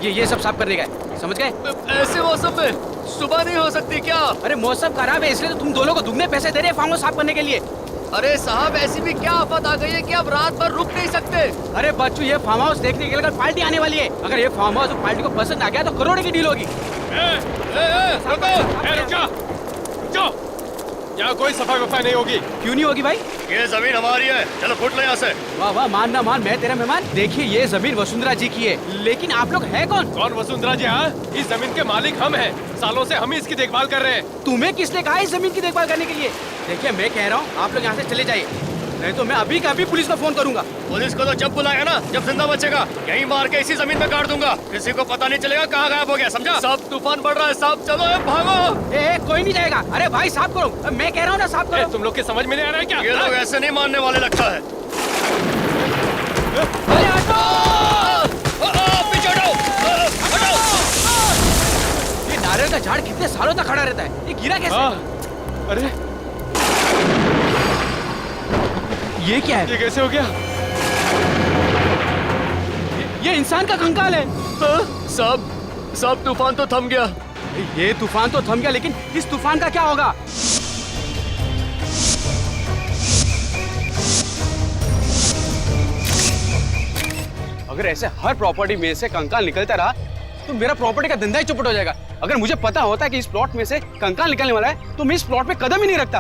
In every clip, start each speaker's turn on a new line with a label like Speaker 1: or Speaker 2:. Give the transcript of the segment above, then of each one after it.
Speaker 1: ये सब साफ करने गए, समझ गए?
Speaker 2: ऐसे मौसम में सुबह नहीं हो सकती क्या?
Speaker 1: अरे मौसम खराब है इसलिए तो तुम दोनों को दुगने पैसे दे रहे हैं फार्म हाउस साफ करने के लिए।
Speaker 2: अरे साहब ऐसी भी क्या आफत आ गई है कि अब रात भर रुक नहीं सकते?
Speaker 1: अरे बच्चू ये फार्म हाउस देखने के लिए पार्टी आने वाली है। अगर ये फार्म हाउस पार्टी को पसंद आ गया तो करोड़ की डील होगी।
Speaker 3: रुक जाओ, यहाँ कोई सफाई वफाई नहीं होगी।
Speaker 1: क्यों नहीं होगी भाई?
Speaker 2: ये जमीन हमारी है, चलो फुट लो यहाँ से।
Speaker 1: वाह वाह, मान ना मान, मैं तेरा मेहमान। देखिए ये जमीन वसुंधरा जी की है, लेकिन आप लोग है कौन?
Speaker 3: कौन वसुंधरा जी? हाँ, इस जमीन के मालिक हम हैं। सालों से हम ही इसकी देखभाल कर रहे हैं।
Speaker 1: तुम्हें किसने कहा इस जमीन की देखभाल करने के लिए? देखिए मैं कह रहा हूँ आप लोग यहाँ से चले जाइए, नहीं तो मैं अभी का अभी पुलिस को फोन करूंगा।
Speaker 2: पुलिस को तो जब बुलाया ना, जब जिंदा बचेगा यहीं मार के इसी जमीन में गाड़ दूंगा। किसी को पता नहीं चलेगा कहाँ गायब हो गया, समझा? सब तूफान बढ़ रहा है साहब, चलो भागो।
Speaker 1: कोई नहीं जाएगा। अरे भाई साफ करो, मैं कह रहा हूँ ना साफ करो।
Speaker 3: तुम लोग के समझ में नहीं आ रहा है क्या?
Speaker 2: ये लोग ऐसे नहीं मानने वाले लगता है। पीछे हटो, हटो।
Speaker 1: ये नारियल का झाड़ कितने सालों तक खड़ा रहता है, ये गिरा कैसे?
Speaker 3: अरे
Speaker 1: ये क्या है?
Speaker 3: ये कैसे हो गया?
Speaker 1: ये इंसान का कंकाल है।
Speaker 2: सब तूफान तो थम गया।
Speaker 1: ये तूफान तो थम गया, लेकिन इस तूफान का क्या होगा? अगर ऐसे हर प्रॉपर्टी में से कंकाल निकलता रहा तो मेरा प्रॉपर्टी का धंधा ही चौपट हो जाएगा। अगर मुझे पता होता कि इस प्लॉट में से कंकाल निकलने वाला है तो मैं इस प्लॉट पे कदम ही नहीं रखता।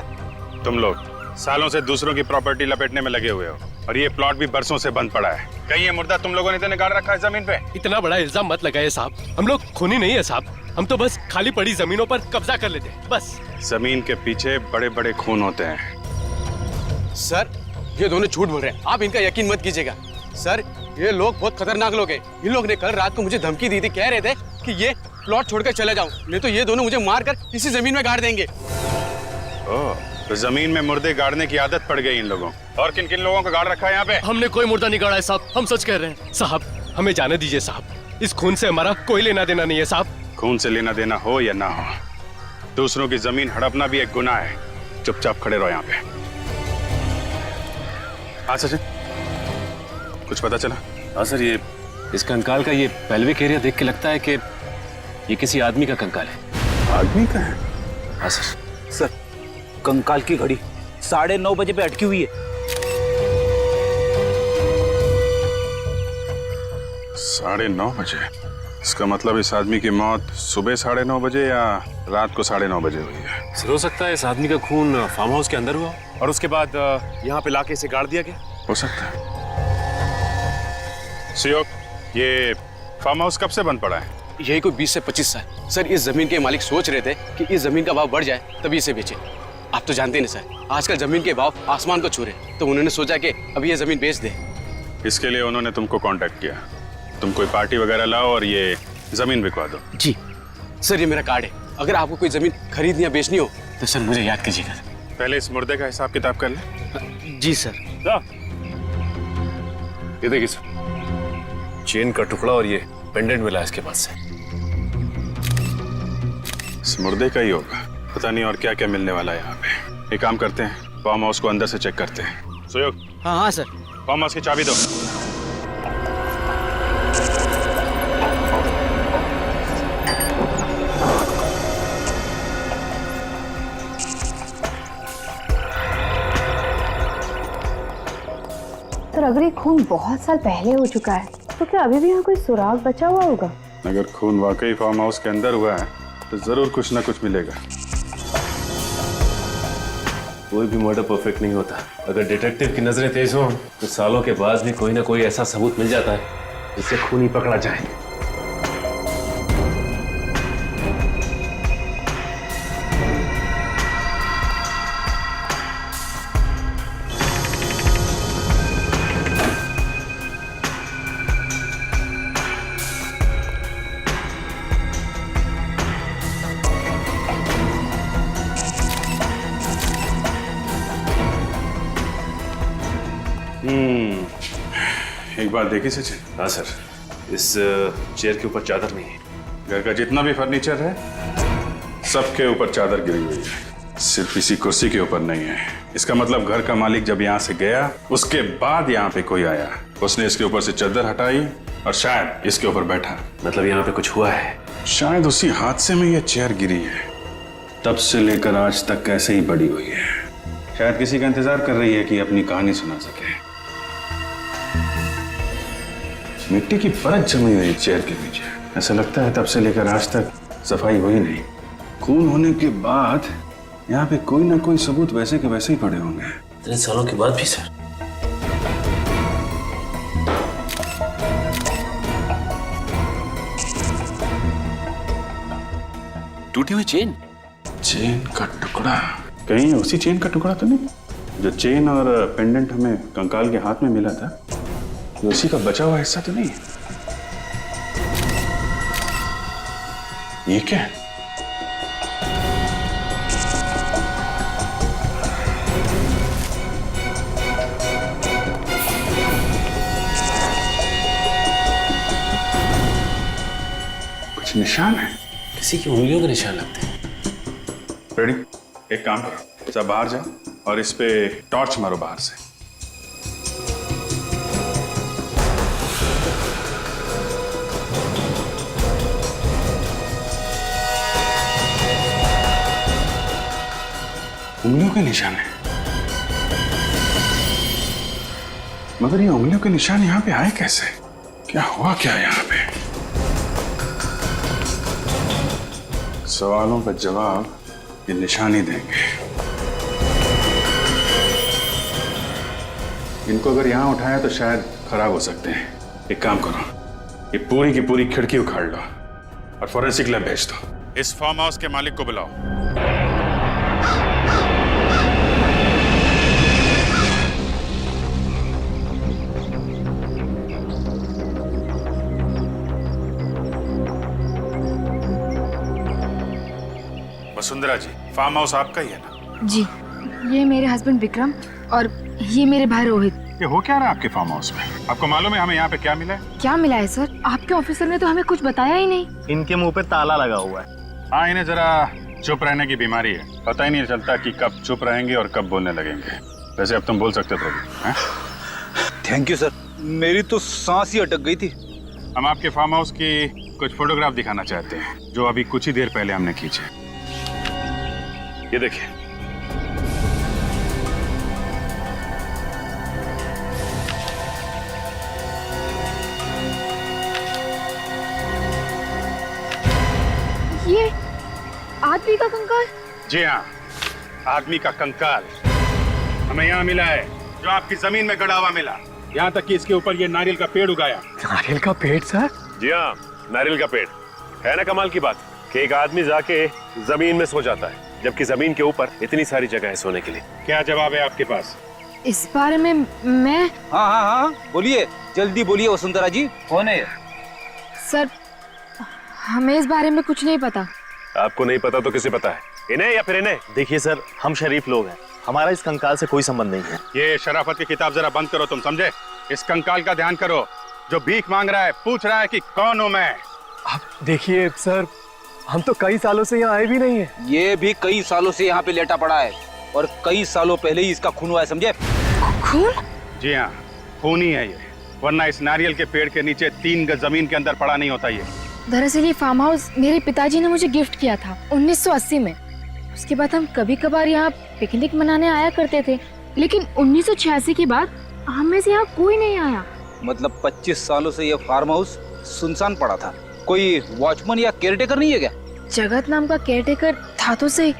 Speaker 4: तुम लोग सालों से दूसरों की प्रॉपर्टी लपेटने में लगे हुए हो और ये प्लॉट भी बरसों से बंद पड़ा है। कहीं ये मुर्दा तुम लोगों ने तो निकाल रखा है जमीन पे?
Speaker 3: इतना बड़ा इल्जाम मत लगाइए साहब, हम लोग खूनी नहीं है साहब। हम तो बस खाली पड़ी जमीनों पर कब्जा कर लेते हैं बस।
Speaker 4: जमीन के पीछे बड़े बड़े खून होते हैं।
Speaker 1: सर ये दोनों झूठ बोल रहे हैं, आप इनका यकीन मत कीजिएगा। सर ये लोग बहुत खतरनाक लोग हैं। इन लोग ने कल रात को मुझे धमकी दी थी, कह रहे थे कि ये प्लॉट छोड़कर चले जाऊं, नहीं तो ये दोनों मुझे मारकर इसी जमीन में गाड़ देंगे।
Speaker 4: ओह, तो जमीन में मुर्दे गाड़ने की आदत पड़ गई इन लोगों। और किन किन लोगों को गाड़ रखा है यहाँ पे?
Speaker 2: हमने कोई मुर्दा नहीं गाड़ा है साहब, हम सच कह रहे हैं।
Speaker 3: साहब हमें जाने दीजिए साहब, इस खून से हमारा कोई लेना देना नहीं है साहब।
Speaker 4: खून से लेना देना हो या ना हो, दूसरों की जमीन हड़पना भी एक गुनाह है। चुपचाप खड़े रहो यहाँ पे। हाँ सचिन, कुछ पता चला?
Speaker 5: हाँ सर, ये इस कंकाल का ये पेल्विक एरिया देख के लगता है कि ये किसी आदमी का कंकाल है।
Speaker 4: आदमी का है?
Speaker 5: हाँ सर।
Speaker 6: सर कंकाल की घड़ी 9:30 बजे पे अटकी हुई है।
Speaker 4: 9:30 बजे? इसका मतलब इस आदमी की मौत सुबह 9:30 बजे या रात को 9:30 बजे हुई है।
Speaker 5: सर हो सकता है इस आदमी का खून फार्म हाउस के अंदर हुआ और उसके बाद यहाँ पे लाके इसे गाड़ दिया गया।
Speaker 4: हो सकता है। सियोक, ये फार्म हाउस कब से बंद पड़ा है?
Speaker 1: यही कोई 20 से 25 साल। सर इस जमीन के मालिक सोच रहे थे कि इस जमीन का भाव बढ़ जाए तभी इसे बेचे। आप तो जानते हैं ना सर, आजकल जमीन के भाव आसमान को छू रहे, तो उन्होंने सोचा कि अभी ये जमीन बेच दे।
Speaker 4: इसके लिए उन्होंने तुमको कांटेक्ट किया। तुम कोई पार्टी वगैरह लाओ और ये जमीन बिकवा दो।
Speaker 1: जी सर, ये मेरा कार्ड है। अगर आपको कोई जमीन खरीदनी या बेचनी हो तो सर मुझे याद कीजिएगा।
Speaker 4: पहले इस मुर्दे का हिसाब किताब कर ले।
Speaker 1: जी सर।
Speaker 5: ये देखिए सर, चेन का टुकड़ा और ये पेंडेंट मिला इसके पास से।
Speaker 4: इस मुर्दे का ही होगा, पता नहीं और क्या क्या मिलने वाला है यहाँ पे। एक काम करते हैं, फार्म हाउस को अंदर से चेक करते हैं। सुयोग,
Speaker 1: हाँ हाँ सर।
Speaker 4: फार्म हाउस की चाबी दो।
Speaker 7: सर अगर ये खून बहुत साल पहले हो चुका है तो क्या अभी भी यहाँ कोई सुराग बचा हुआ होगा?
Speaker 4: अगर खून वाकई फार्म हाउस के अंदर हुआ है तो जरूर कुछ ना कुछ मिलेगा।
Speaker 5: कोई भी मर्डर परफेक्ट नहीं होता। अगर डिटेक्टिव की नजरें तेज हों तो सालों के बाद भी कोई ना कोई ऐसा सबूत मिल जाता है जिससे खूनी पकड़ा जाए।
Speaker 4: एक बात देखी सचिन?
Speaker 5: हाँ सर, इस चेयर के ऊपर चादर नहीं है।
Speaker 4: घर का जितना भी फर्नीचर है सबके ऊपर चादर गिरी हुई है, सिर्फ इसी कुर्सी के ऊपर नहीं है। इसका मतलब घर का मालिक जब यहाँ से गया उसके बाद यहाँ पे कोई आया, उसने इसके ऊपर से चादर हटाई और शायद इसके ऊपर बैठा।
Speaker 5: मतलब यहाँ पे कुछ हुआ है?
Speaker 4: शायद उसी हादसे में ये चेयर गिरी है, तब से लेकर आज तक ऐसे ही पड़ी हुई है। शायद किसी का इंतजार कर रही है कि अपनी कहानी सुना सके। मिट्टी की परत जमी हुई चेयर के पीछे, ऐसा लगता है तब से लेकर आज तक सफाई हुई नहीं। खून होने के बाद यहाँ पे कोई ना कोई सबूत वैसे के वैसे ही पड़े होंगे।
Speaker 5: इतने सालों के बाद भी सर? टूटी हुई चेन?
Speaker 4: चेन का टुकड़ा? कहीं उसी चेन का टुकड़ा तो नहीं जो चेन और पेंडेंट हमें कंकाल के हाथ में मिला था? ये उसी का बचा हुआ हिस्सा तो नहीं है? ये क्या है? कुछ निशान है?
Speaker 5: किसी की उंगलियों के निशान लगते हैं।
Speaker 4: रेडी? एक काम करो, सब बाहर जाओ और इस पे टॉर्च मारो बाहर से। उंगलियों के निशान है, मगर ये उंगलियों के निशान यहाँ पे आए कैसे? क्या हुआ क्या यहाँ पे? सवालों का जवाब ये निशान ही देंगे। इनको अगर यहाँ उठाया तो शायद खराब हो सकते हैं। एक काम करो, ये पूरी की पूरी खिड़की उखाड़ लो और फॉरेंसिक लैब भेज दो। इस फार्म हाउस के मालिक को बुलाओ। वसुंधरा जी, फार्म हाउस आपका ही है ना?
Speaker 7: जी, ये मेरे हस्बैंड विक्रम और ये मेरे भाई रोहित।
Speaker 4: ये हो क्या रहा है आपके फार्म हाउस में? आपको मालूम है हमें यहाँ पे क्या मिला है?
Speaker 7: क्या मिला है सर? आपके ऑफिसर ने तो हमें कुछ बताया ही नहीं।
Speaker 2: इनके मुंह पे ताला लगा हुआ है।
Speaker 4: हाँ, इन्हें जरा चुप रहने की बीमारी है। पता ही नहीं चलता कि कब चुप रहेंगे और कब बोलने लगेंगे। वैसे अब तुम बोल सकते हो प्रभु।
Speaker 6: थैंक यू सर, मेरी तो सांस ही अटक गई थी।
Speaker 4: हम आपके फार्म हाउस की कुछ फोटोग्राफ दिखाना चाहते हैं जो अभी कुछ ही देर पहले हमने खींचे। ये देखिए।
Speaker 7: ये आदमी का कंकाल?
Speaker 4: जी हाँ, आदमी का कंकाल हमें यहाँ मिला है, जो आपकी जमीन में गड़ा हुआ मिला। यहाँ तक कि इसके ऊपर ये नारियल का पेड़ उगाया।
Speaker 3: नारियल का पेड़ सर?
Speaker 5: जी हाँ, नारियल का पेड़। है ना कमाल की बात कि एक आदमी जाके जमीन में सो जाता है, जबकि जमीन के ऊपर इतनी सारी जगह है सोने के लिए।
Speaker 4: क्या जवाब है आपके पास?
Speaker 7: इस बारे में मैं...
Speaker 6: हाँ, बोलिए, जल्दी बोलिए वसुंधरा जी, कौन है?
Speaker 7: सर, हमें इस बारे में कुछ नहीं पता।
Speaker 5: आपको नहीं पता तो किसे पता है? इन्हें या फिर इन्हें?
Speaker 2: देखिए सर, हम शरीफ लोग हैं, हमारा इस कंकाल से कोई संबंध नहीं है।
Speaker 4: ये शराफत की किताब जरा बंद करो, तुम समझे? इस कंकाल का ध्यान करो, जो भीख मांग रहा है, पूछ रहा है कि कौन हूं मैं।
Speaker 3: आप देखिए सर, हम तो कई सालों से यहाँ आए भी नहीं है।
Speaker 6: ये भी कई सालों से यहाँ पे लेटा पड़ा है और कई सालों पहले ही इसका खून हुआ है, समझे?
Speaker 7: खून?
Speaker 4: जी हाँ, खून ही है ये, वरना इस नारियल के पेड़ के नीचे 3 गज जमीन के अंदर पड़ा नहीं होता ये।
Speaker 7: दरअसल ये फार्म हाउस मेरे पिताजी ने मुझे गिफ्ट किया था 1980 में। उसके बाद हम कभी कभार यहाँ पिकनिक मनाने आया करते थे, लेकिन 1986 के बाद हम में से यहाँ कोई नहीं आया।
Speaker 6: मतलब 25 सालों से ये फार्म हाउस सुनसान पड़ा था। कोई वॉचमैन या केयरटेकर नहीं है क्या?
Speaker 7: जगत नाम का केयरटेकर था तो सही,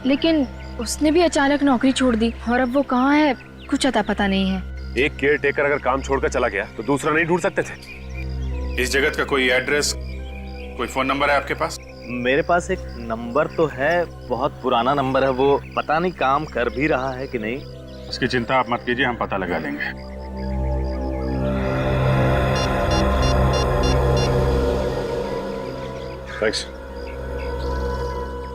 Speaker 7: लेकिन उसने भी अचानक नौकरी छोड़ दी और अब वो कहाँ है कुछ अता पता नहीं है।
Speaker 5: एक केयर टेकर अगर काम छोड़कर चला गया तो दूसरा नहीं ढूंढ सकते थे?
Speaker 4: इस जगत का कोई एड्रेस, कोई फोन नंबर है आपके पास?
Speaker 2: मेरे पास एक नंबर तो है, बहुत पुराना नंबर है वो, पता नहीं काम कर भी रहा है कि नहीं।
Speaker 4: इसकी चिंता आप मत कीजिए, हम पता लगा लेंगे। थैंक्स।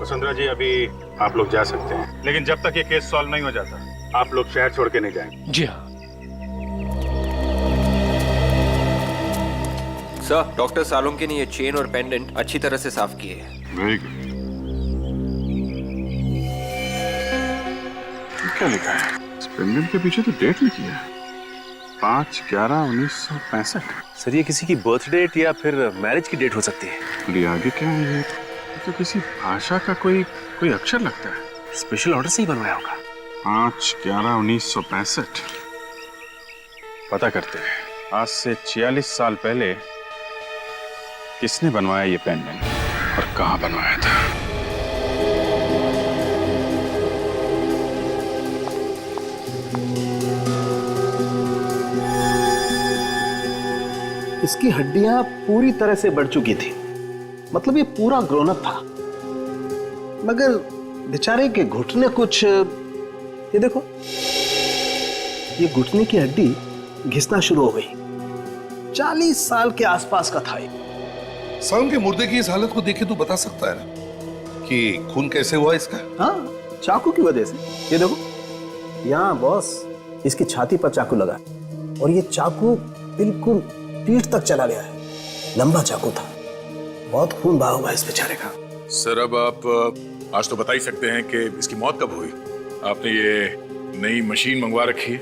Speaker 4: वसुंधरा जी, अभी आप लोग जा सकते हैं, लेकिन जब तक ये केस सॉल्व नहीं हो जाता आप लोग शहर छोड़ के नहीं जाएंगे।
Speaker 3: जी हाँ।
Speaker 8: सर, डॉक्टर सालोंके ने ये चेन और पेंडेंट अच्छी तरह से साफ किए हैं।
Speaker 4: Very good. क्या लिखा है? इस पेंडेंट के पीछे तो डेट लिखी है। 5/11/1965।
Speaker 5: सर ये किसी की बर्थ डेट या फिर मैरिज की डेट हो सकती है।
Speaker 4: और ये आगे क्या है? ये तो किसी भाषा का कोई अक्षर लगता है।
Speaker 5: स्पेशल ऑर्डर से ही बनवाया होगा।
Speaker 4: 5/11/1965। पता करते हैं आज से 46 साल पहले किसने बनवाया ये पेंडेंट और कहाँ बनवाया था।
Speaker 9: इसकी हड्डियां पूरी तरह से बढ़ चुकी थी, मतलब ये पूरा ग्रोन अप था, मगर बेचारे के घुटने कुछ, ये देखो, ये घुटने की हड्डी घिसना शुरू हो गई। 40 साल के आसपास का था ये।
Speaker 10: साउंड के मुर्दे की इस हालत को देखे तो बता सकता है ना कि खून कैसे हुआ इसका?
Speaker 9: हाँ, चाकू की वजह से। ये देखो, यहाँ बॉस इसकी छाती पर चाकू लगा और ये चाकू बिल्कुल पीठ तक चला गया है। लंबा चाकू था, बहुत खून बहा हुआ है इस बेचारे का।
Speaker 10: सर अब आप आज तो बता ही सकते हैं कि इसकी मौत कब हुई। आपने ये नई मशीन मंगवा रखी है।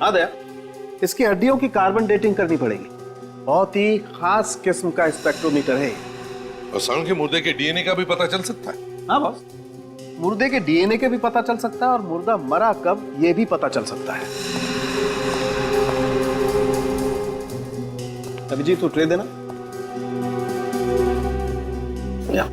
Speaker 9: हाँ दया, इसकी हड्डियों की कार्बन डेटिंग करनी पड़ेगी। बहुत ही खास किस्म का स्पेक्ट्रोमीटर है।
Speaker 10: और साउंड के मुर्दे के डीएनए का भी पता चल सकता है।
Speaker 9: हाँ बॉस, मुर्दे के डीएनए के भी पता चल सकता है और मुर्दा मरा कब ये भी पता चल सकता है। अभिजीत, तू ट्रे देना। या।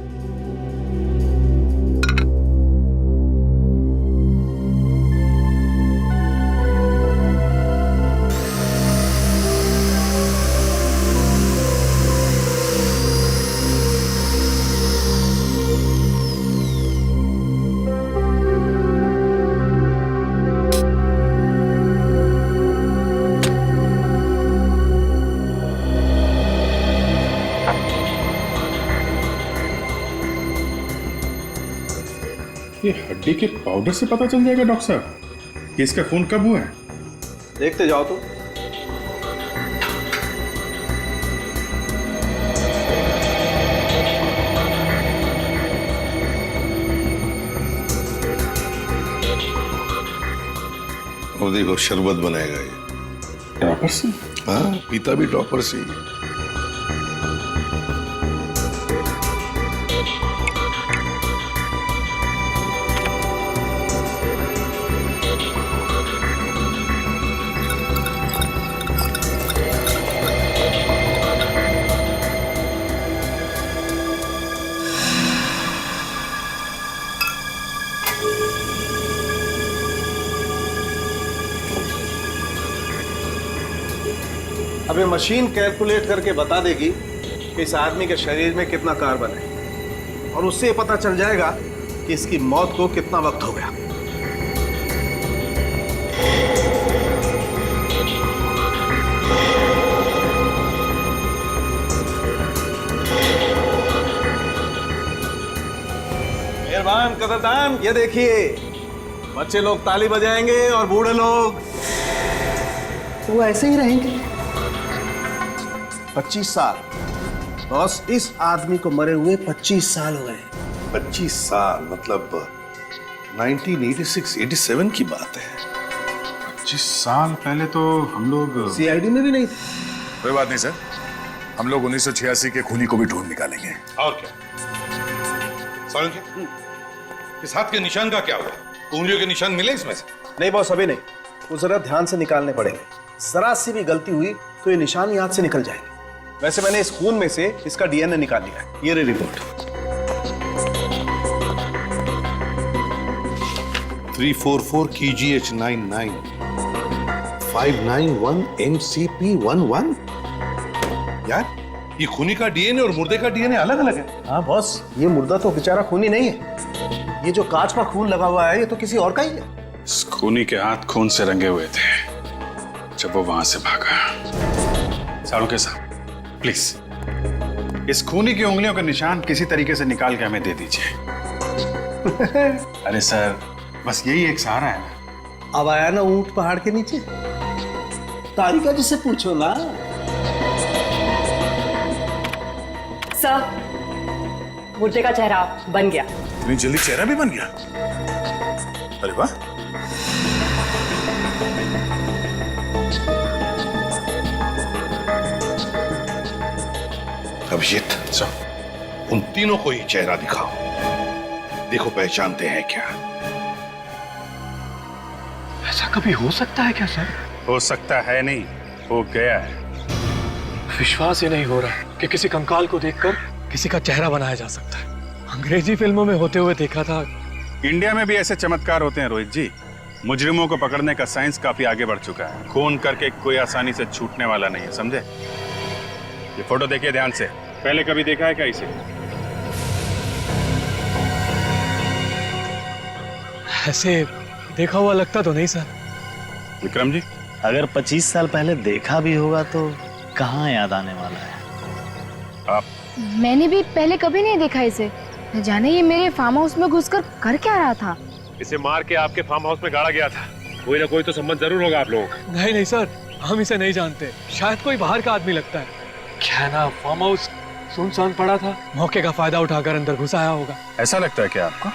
Speaker 4: ये हड्डी के पाउडर से पता चल जाएगा डॉक्टर साहब कि इसका खून कब हुआ है?
Speaker 9: देखते जाओ तो।
Speaker 10: और देखो शरबत बनाएगा ये।
Speaker 4: टॉपर से?
Speaker 10: हाँ, पीता भी टॉपर से ही।
Speaker 9: अब ये मशीन कैलकुलेट करके बता देगी कि इस आदमी के शरीर में कितना कार्बन है और उससे पता चल जाएगा कि इसकी मौत को कितना वक्त हो गया। मेहरबान कदरदान, ये देखिए, बच्चे लोग ताली बजाएंगे और बूढ़े लोग वो ऐसे ही रहेंगे। 25 साल बॉस, इस आदमी को मरे हुए 25 साल हो गए।
Speaker 10: 25 साल मतलब 1986-87 की बात है।
Speaker 4: 25 साल पहले तो हम लोग
Speaker 9: सीआईडी में भी नहीं थे।
Speaker 10: कोई बात नहीं सर, हम लोग 1986 के खूनी को भी ढूंढ निकालेंगे। और क्या साउंड के इस हाथ के निशान का क्या हुआ? उंगलियों के निशान मिले इसमें से?
Speaker 9: नहीं बॉस, अभी नहीं, वो जरा ध्यान से निकालने पड़ेंगे। जरा सी भी गलती हुई तो ये निशान हाथ से निकल जाएंगे। वैसे मैंने इस खून में से इसका डीएनए निकाल लिया है। ये रही रिपोर्ट।
Speaker 10: 344 KGH99 591 MCP11। यार ये खूनी का डीएनए और मुर्दे का डीएनए अलग अलग है।
Speaker 9: हाँ बॉस, ये मुर्दा तो बेचारा खूनी नहीं है। ये जो कांच का खून लगा हुआ है ये तो किसी और का ही है।
Speaker 4: इस खूनी के हाथ खून से रंगे हुए थे जब वो वहां से भागा। साड़ू साहब प्लीज इस खूनी की उंगलियों का निशान किसी तरीके से निकाल के हमें दे दीजिए। अरे सर, बस यही एक सहारा है ना।
Speaker 9: अब आया ना ऊंट पहाड़ के नीचे, तारिका जी से पूछो ना।
Speaker 11: सर, मुर्दे का चेहरा बन गया।
Speaker 10: इतनी जल्दी चेहरा भी बन गया? अरे वाह। अभिजीत सर, उन तीनों को ही चेहरा दिखाओ, देखो पहचानते हैं क्या।
Speaker 3: ऐसा कभी हो सकता है क्या सर?
Speaker 4: हो सकता है नहीं, हो गया है।
Speaker 3: विश्वास ही नहीं हो रहा कि किसी कंकाल को देखकर किसी का चेहरा बनाया जा सकता है। अंग्रेजी फिल्मों में होते हुए देखा था।
Speaker 4: इंडिया में भी ऐसे चमत्कार होते हैं रोहित जी। मुजरिमों को पकड़ने का साइंस काफी आगे बढ़ चुका है। खून करके कोई आसानी से छूटने वाला नहीं है, समझे? ये फोटो देखिए ध्यान से। पहले कभी देखा है क्या इसे?
Speaker 3: ऐसे देखा हुआ लगता तो नहीं सर।
Speaker 4: विक्रम जी,
Speaker 9: अगर 25 साल पहले देखा भी होगा तो कहाँ याद आने वाला है?
Speaker 4: आप
Speaker 7: मैंने भी पहले कभी नहीं देखा इसे। न जाने ये मेरे फार्म हाउस में घुसकर कर क्या रहा था।
Speaker 5: इसे मार के आपके फार्म हाउस में गाड़ा गया था। कोई ना कोई तो संबंध जरूर होगा आप लोगों का।
Speaker 3: नहीं नहीं सर, हम इसे नहीं जानते। शायद कोई बाहर का आदमी लगता है। क्या है ना, फार्म हाउस सुनसान पड़ा था, मौके का फायदा उठाकर अंदर घुस आया होगा।
Speaker 4: ऐसा लगता है क्या आपको?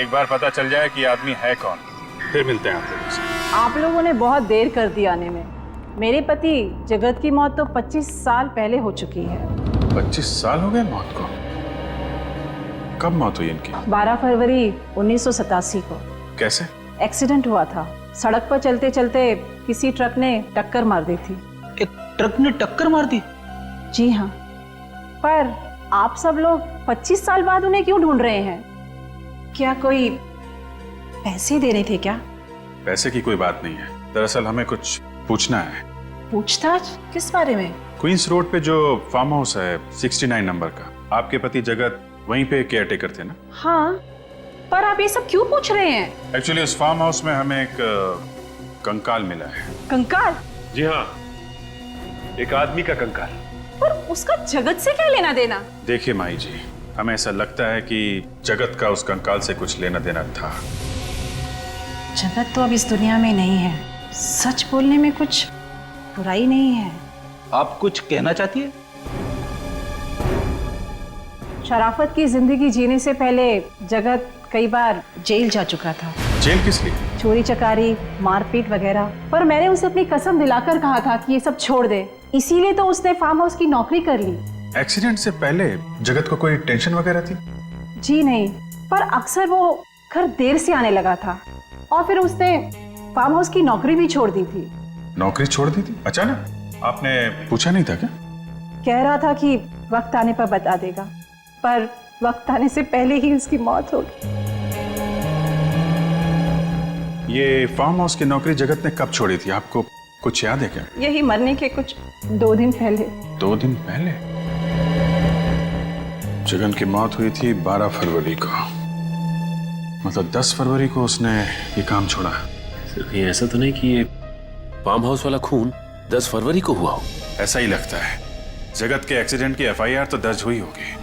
Speaker 4: एक बार पता चल जाए कि आदमी है कौन, फिर मिलते हैं आप लोगों से।
Speaker 11: आप लोगों ने बहुत देर कर दी आने में। मेरे पति जगत की मौत तो 25 साल पहले हो चुकी है।
Speaker 4: 25 साल हो गए मौत को? कब मौत हुई इनकी?
Speaker 11: 12 फरवरी 1987 को।
Speaker 4: कैसे?
Speaker 11: एक्सीडेंट हुआ था। सड़क पर चलते चलते किसी ट्रक ने टक्कर मार दी थी।
Speaker 6: एक ट्रक ने टक्कर मार दी?
Speaker 11: जी हाँ। पर आप सब लोग 25 साल बाद उन्हें क्यों ढूंढ रहे हैं? क्या कोई पैसे दे रहे थे क्या?
Speaker 4: पैसे की कोई बात नहीं है। दरअसल हमें कुछ पूछना है।
Speaker 11: पूछताछ किस बारे में?
Speaker 4: क्वींस रोड पे जो फार्म हाउस है 69 नंबर का, आपके पति जगत वहीं पे केयर टेकर थे ना?
Speaker 11: हाँ, पर आप ये सब क्यों पूछ रहे हैं?
Speaker 4: एक्चुअली उस फार्म हाउस में हमें एक कंकाल मिला है।
Speaker 11: कंकाल?
Speaker 5: जी हाँ, एक आदमी का कंकाल।
Speaker 11: पर उसका जगत से क्या लेना देना?
Speaker 4: देखिए माई जी, हमें ऐसा लगता है कि जगत का उस कंकाल से कुछ लेना देना था।
Speaker 11: जगत तो अब इस दुनिया में नहीं है। सच बोलने में कुछ बुराई नहीं है।
Speaker 6: आप कुछ कहना चाहती है?
Speaker 11: शराफत की जिंदगी जीने से पहले जगत कई बार जेल जा चुका था।
Speaker 4: जेल किस लिए?
Speaker 11: चोरी चकारी, मारपीट वगैरह। पर मैंने उसे अपनी कसम दिलाकर कहा था कि ये सब छोड़ दे। इसीलिए तो उसने फार्म हाउस की नौकरी कर ली।
Speaker 4: एक्सीडेंट से पहले जगत को कोई टेंशन वगैरह थी?
Speaker 11: जी नहीं, पर अक्सर वो घर देर से आने लगा था और फिर उसने फार्म हाउस की नौकरी भी छोड़ दी थी।
Speaker 4: नौकरी छोड़ दी थी अचानक? आपने पूछा नहीं था क्या?
Speaker 11: कह रहा था कि वक्त आने पर बता देगा, पर वक्त आने से पहले ही उसकी मौत हो गई।
Speaker 4: ये फार्म हाउस की नौकरी जगत ने कब छोड़ी थी, आपको कुछ याद है क्या?
Speaker 11: यही मरने के कुछ 2 दिन पहले।
Speaker 4: 2 दिन पहले? जगन की मौत हुई थी 12 फरवरी को, मतलब 10 फरवरी को उसने ये काम छोड़ा।
Speaker 5: सिर्फ ये ऐसा तो नहीं कि ये फार्म हाउस वाला खून 10 फरवरी को हुआ हो?
Speaker 4: ऐसा ही लगता है। जगत के एक्सीडेंट की FIR तो दर्ज हुई होगी,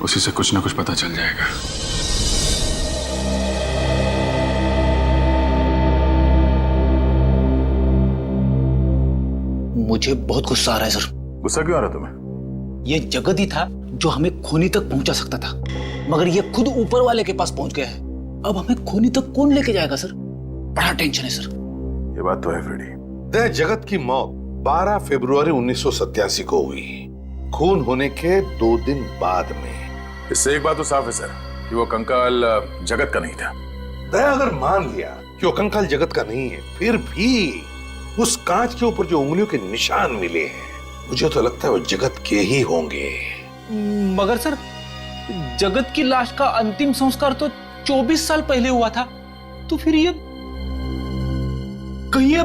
Speaker 4: उसी से कुछ ना कुछ पता चल जाएगा।
Speaker 6: मुझे बहुत गुस्सा आ रहा है सर।
Speaker 4: गुस्सा क्यों आ रहा तुम्हें?
Speaker 6: ये जगत ही था जो हमें खूनी तक पहुंचा सकता था, मगर ये खुद ऊपर वाले के पास पहुंच गया है। अब हमें खूनी तक कौन लेके जाएगा सर? बड़ा टेंशन है सर।
Speaker 4: ये बात तो है फ्रेडी।
Speaker 10: दे जगत की मौत 12 फरवरी 1987 को हुई, खून होने के 2 दिन बाद में।
Speaker 4: इससे एक बात तो साफ है सर कि वो कंकाल जगत का नहीं था।
Speaker 10: दया अगर मान लिया कि वो कंकाल जगत का नहीं है, फिर भी उस कांच के ऊपर जो उंगलियों के निशान मिले हैं, मुझे तो लगता है वो जगत के ही होंगे।
Speaker 6: मगर सर, जगत की लाश का अंतिम संस्कार तो 24 साल पहले हुआ था, तो फिर ये कहीं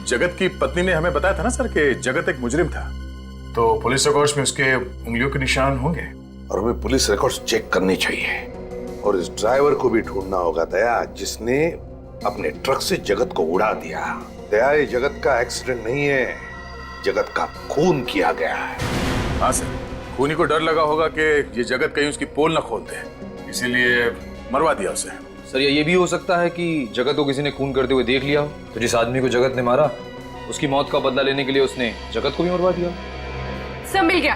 Speaker 4: जगत की पत्नी ने हमें बताया था ना सर कि जगत एक मुजरिम था, तो पुलिस रिकॉर्ड्स में उसके उंगलियों के निशान होंगे।
Speaker 10: और हमें पुलिस रिकॉर्ड्स चेक करनी चाहिए और इस ड्राइवर को भी ढूंढना होगा दया, जिसने अपने ट्रक से जगत को उड़ा दिया। दया, ये जगत का एक्सीडेंट नहीं है, जगत का खून किया गया है।
Speaker 4: हाँ सर, खूनी को डर लगा होगा कि ये जगत कहीं उसकी पोल न खोल दे, इसीलिए मरवा दिया उसे।
Speaker 8: सर ये भी हो सकता है कि जगत को किसी ने खून करते हुए देख लिया हो, तो जिस आदमी को जगत ने मारा उसकी मौत का बदला लेने के लिए उसने जगत को भी मरवा दिया।
Speaker 12: सर मिल गया।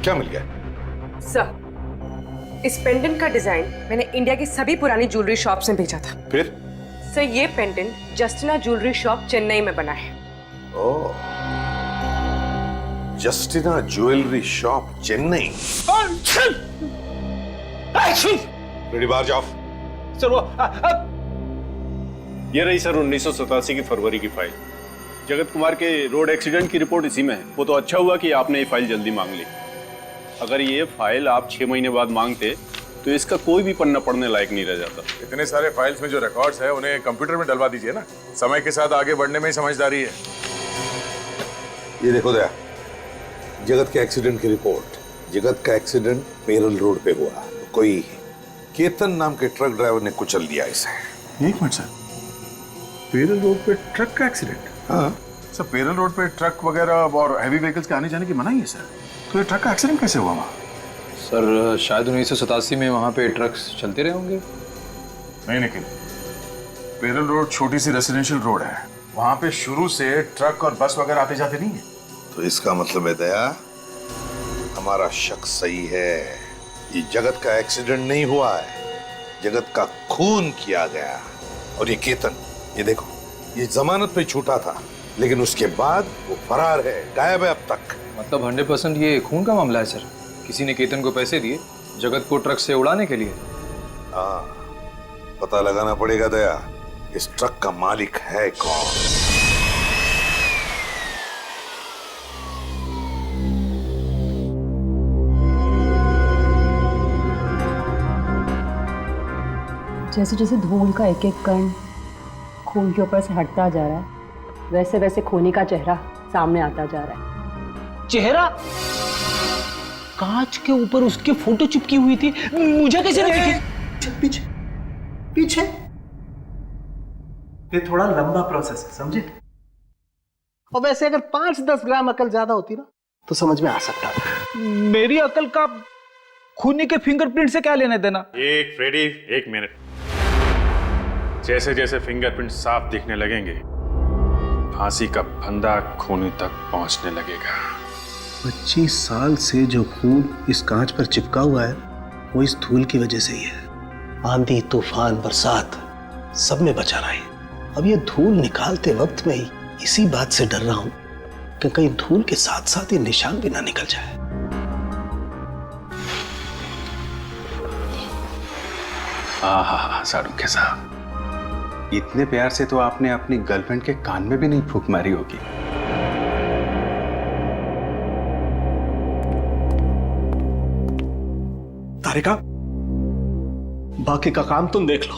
Speaker 10: क्या मिल गया?
Speaker 12: सर, इस पेंडेंट का डिजाइन मैंने इंडिया की सभी पुरानी ज्वेलरी शॉप में भेजा था।
Speaker 10: फिर?
Speaker 12: सर ये pendant Justina jewellery shop Chennai में बना है
Speaker 10: oh, Justina jewellery shop, Chennai. Ready, बाहर जाओ।
Speaker 9: सर वो
Speaker 4: ये रही सर 1987 की फरवरी की फाइल। जगत कुमार के रोड एक्सीडेंट की रिपोर्ट इसी में है। वो तो अच्छा हुआ कि आपने ये फाइल जल्दी मांग ली। अगर ये फाइल आप 6 महीने बाद मांगते तो इसका कोई भी पन्ना पढ़ने लायक नहीं रह जाता।
Speaker 13: इतने सारे फाइल्स में जो रिकॉर्ड्स है उन्हें कंप्यूटर में डलवा दीजिए ना। समय के साथ आगे बढ़ने में ही समझदारी है।
Speaker 10: ये देखो दया, जगत के एक्सीडेंट की रिपोर्ट। जगत का एक्सीडेंट पेरल रोड पे हुआ। कोई केतन नाम के ट्रक ड्राइवर ने कुचल दिया इसे।
Speaker 13: एक मिनट सर, पेरल रोड पे ट्रक का एक्सीडेंट?
Speaker 10: हाँ
Speaker 13: सर, पेरल रोड पे ट्रक वगैरह और हैवी व्हीकल्स के आने जाने की मनाही है सर। तो ये ट्रक का एक्सीडेंट कैसे हुआ वहाँ?
Speaker 8: सर शायद 1987 में वहाँ पे ट्रक्स चलते रहे होंगे।
Speaker 13: नहीं निखिल, पेरल रोड छोटी सी रेसिडेंशियल रोड है। वहाँ पे शुरू से ट्रक और बस वगैरह आते जाते नहीं है।
Speaker 10: तो इसका मतलब है दया, हमारा शक सही है। ये जगत का एक्सीडेंट नहीं हुआ है, जगत का खून किया गया। और ये केतन, ये देखो, ये जमानत पे छूटा था, लेकिन उसके बाद वो फरार है, गायब है अब तक।
Speaker 8: मतलब 100% ये खून का मामला है सर। किसी ने केतन को पैसे दिए जगत को ट्रक से उड़ाने के लिए।
Speaker 10: हाँ, पता लगाना पड़ेगा दया, इस ट्रक का मालिक है कौन।
Speaker 11: जैसे जैसे धूल का एक एक कण खून के ऊपर से हटता जा रहा है, वैसे वैसे खूनी का चेहरा सामने आता जा रहा है।
Speaker 6: चेहरा? कांच के ऊपर उसकी फोटो चिपकी हुई थी, मुझे कैसे नहीं दिखी?
Speaker 9: पीछे पीछे। ये थोड़ा लंबा प्रोसेस है, समझे? और वैसे अगर 5-10 ग्राम अकल ज्यादा होती ना तो समझ में आ सकता था।
Speaker 6: मेरी अकल का खूनी के फिंगरप्रिंट से क्या लेने देना?
Speaker 4: एक फ्रेडी, एक मिनट। जैसे जैसे फिंगरप्रिंट साफ दिखने लगेंगे, फांसी का फंदा खूनी तक पहुंचने लगेगा।
Speaker 9: 25 साल से जो खून इस कांच पर चिपका हुआ है वो इस धूल की वजह से ही है। आंधी, तूफान, बरसात सब में बचा रहा है। अब ये धूल निकालते वक्त में ही इसी बात से डर रहा हूं कि कहीं धूल के साथ साथ ये निशान भी ना निकल जाए।
Speaker 4: हाँ, शाहरुख साहब, इतने प्यार से तो आपने अपनी गर्लफ्रेंड के कान में भी नहीं फूंक मारी होगी।
Speaker 9: तारिका, बाकी का काम तुम देख लो।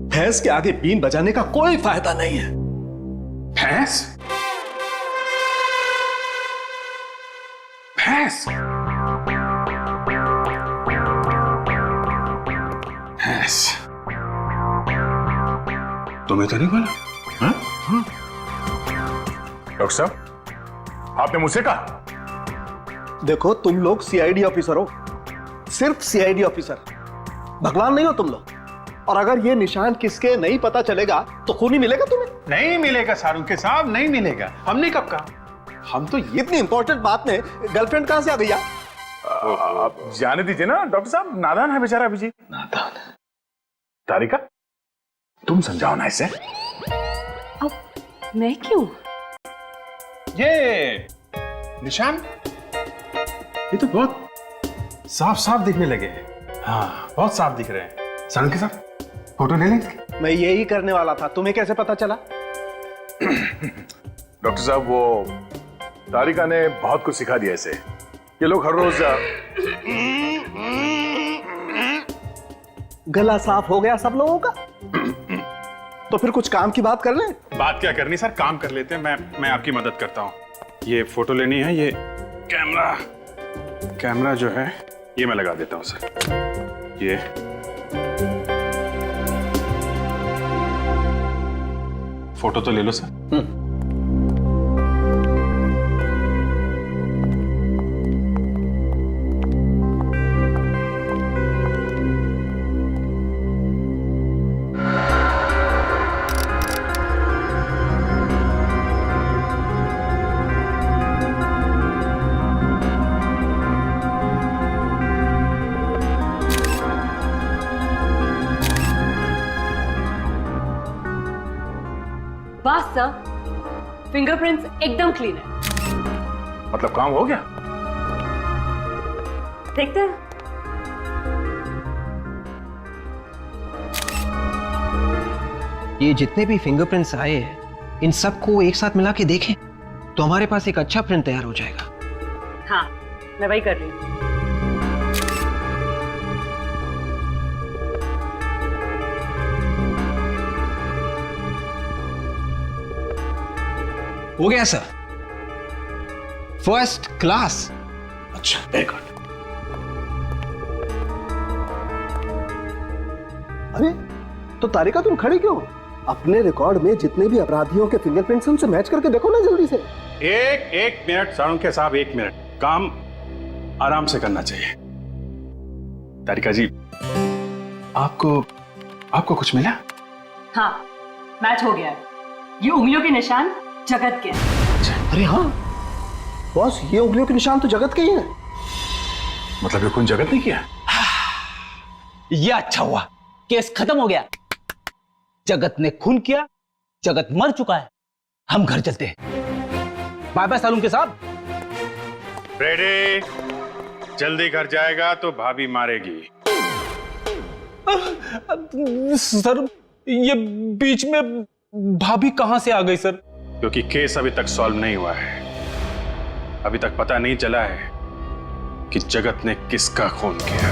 Speaker 9: भैंस के आगे बीन बजाने का कोई फायदा नहीं है।
Speaker 4: भैंस? भैंस? भैंस? तुम्हें तो नहीं बोला? हाँ?
Speaker 13: डॉक्टर साहब, आपने मुझसे कहा?
Speaker 9: देखो, तुम लोग सीआईडी ऑफिसर हो, सिर्फ सीआईडी ऑफिसर, भगवान नहीं हो तुम लोग। और अगर ये निशान किसके नहीं पता चलेगा तो खून ही मिलेगा तुम्हें।
Speaker 4: नहीं मिलेगा शाहरुख साहब, नहीं मिलेगा। हमने कब कहा?
Speaker 9: हम तो इतनी इंपॉर्टेंट बात में गर्लफ्रेंड कहां से आ गई?
Speaker 13: आप जाने दीजिए ना डॉक्टर साहब, नादान है बेचारा अभिजीत।
Speaker 4: नादान?
Speaker 13: तारिका, तुम समझाओ ना इसे।
Speaker 11: अब मैं क्यों?
Speaker 4: ये निशान, ये तो बहुत साफ साफ दिखने लगे हैं। हाँ, बहुत साफ दिख रहे हैं। शाहरुख साहब, फोटो ले लेंगे?
Speaker 9: मैं यही करने वाला था, तुम्हें कैसे पता चला?
Speaker 13: डॉक्टर साहब, वो तारिका ने बहुत कुछ सिखा दिया इसे। ये लोग हर रोज
Speaker 9: गला साफ हो गया सब लोगों का। तो फिर कुछ काम की बात कर लें।
Speaker 4: बात क्या करनी सर, काम कर लेते हैं। मैं आपकी मदद करता हूँ। ये फोटो लेनी है, ये कैमरा जो है ये मैं लगा देता हूँ सर। ये फोटो तो ले लो सर।
Speaker 11: वाह सर,
Speaker 12: फिंगरप्रिंट्स एकदम क्लीन है।
Speaker 13: मतलब काम हो गया?
Speaker 12: देखते हैं।
Speaker 14: ये जितने भी फिंगरप्रिंट्स आए हैं इन सबको एक साथ मिला के देखें तो हमारे पास एक अच्छा प्रिंट तैयार हो जाएगा।
Speaker 12: हाँ, मैं वही कर रही हूँ।
Speaker 14: हो गया सर, फर्स्ट क्लास।
Speaker 9: अच्छा, वेरी गुड। अरे तो तारिका तुम खड़ी क्यों? अपने रिकॉर्ड में जितने भी अपराधियों के फिंगरप्रिंट्स उनसे मैच करके देखो ना जल्दी से।
Speaker 4: एक मिनट साळुंखे साहब, 1 मिनट। काम आराम से करना चाहिए। तारिका जी, आपको कुछ मिला?
Speaker 12: हाँ, मैच हो गया है। ये उंगलियों के निशान जगत के हैं।
Speaker 9: अरे हाँ बॉस, ये उंगलियों के निशान तो जगत के ही हैं।
Speaker 4: मतलब ये खून जगत ने किया?
Speaker 6: ये अच्छा हुआ, केस खत्म हो गया। जगत ने खून किया, जगत मर चुका है। हम घर चलते हैं। बाय बाय सालून के साहब।
Speaker 4: रेडी? जल्दी घर जाएगा तो भाभी मारेगी।
Speaker 6: सर, ये बीच में भाभी कहां से आ गई सर?
Speaker 4: क्योंकि केस अभी तक सॉल्व नहीं हुआ है। अभी तक पता नहीं चला है कि जगत ने किसका खून किया।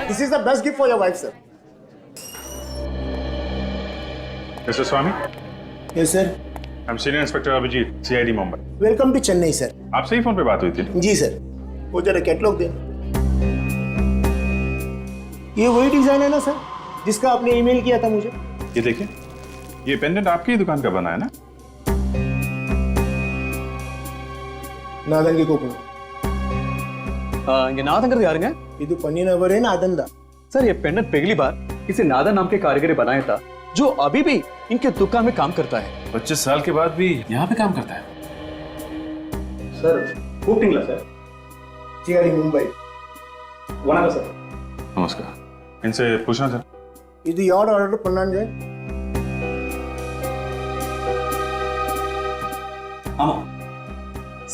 Speaker 9: This is the best gift for your wife, sir.
Speaker 4: Mister Swami?
Speaker 9: Yes, sir.
Speaker 4: I'm Senior Inspector Abhijeet, CID Mumbai.
Speaker 9: Welcome to Chennai, sir.
Speaker 4: आपसे ही फोन पे बात हुई थी?
Speaker 9: जी सर। वो जरा कैटलॉग दे। ये वही डिजाइन है ना सर, जिसका आपने ईमेल किया था मुझे?
Speaker 4: ये देखिए, ये पेंडेंट आपकी ही दुकान का बना है ना?
Speaker 9: नादन के कोपन।
Speaker 3: ये नादन कर यार
Speaker 9: ये तो पन्नी नंबर है नादन दा।
Speaker 3: सर, ये पेंडेंट पहली बार किसी नादन नाम के कारीगर ने बनाया था, जो अभी भी इनके दुकान में काम करता है।
Speaker 13: 25 साल के बाद भी यहाँ पे काम करता है।
Speaker 9: सर, खूब सर। CID मुंबई। वनागा सर।
Speaker 4: नमस्कार। इनसे पूछना था।
Speaker 9: ಇದು ಯಾರು ಆರ್ಡರ್ பண்ணாங்க?